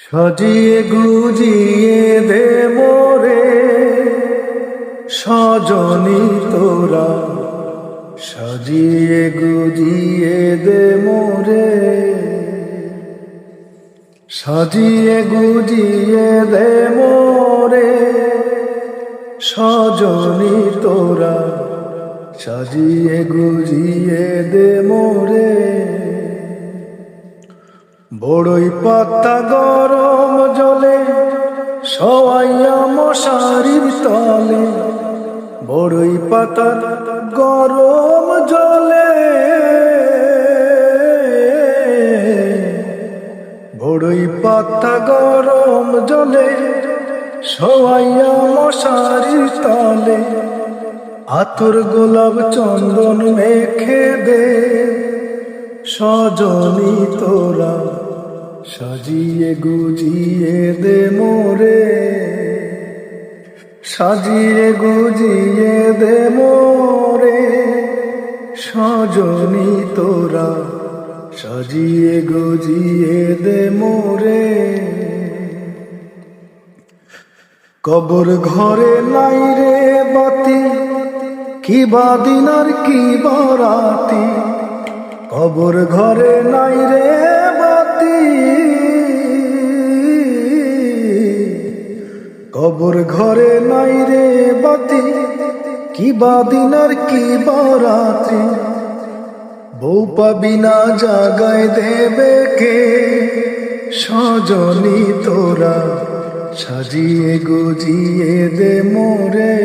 সাজিয়ে গুজিয়ে দে মোরে সজনী তোরা, সাজিয়ে গুজিয়ে দে মোরে, সাজিয়ে গুজিয়ে দে মোরে সজনী তোরা, সাজিয়ে গুজিয়ে দে মোরে। বড়ই পাতা গরম জলে সওয়াইয়া মশারির তলে, বড়ই পাতা গরম জলে, বড়ই পাতা গরম জলে সওয়াইয়া মশারির তলে, আতর গোলাপ চন্দন মেখে দে সজনী তোরা, সাজিয়ে গুজিয়ে দে মোরে, সাজিয়ে গুজিয়ে দে মোরে সজনী তোরা, সাজিয়ে গুজিয়ে দে মোরে। কবর ঘরে নাই রে বাতি, কি বাদিন আর কি বরাতি, কবর ঘরে নাই রে বাতি, কবর ঘরে নাই রে বাতি, কি বাদিন আর কি বরাতি, বউ পাবি না জাগায় দেবে কে সজনী তোরা, সাজিয়ে গুজিয়ে দে মোরে।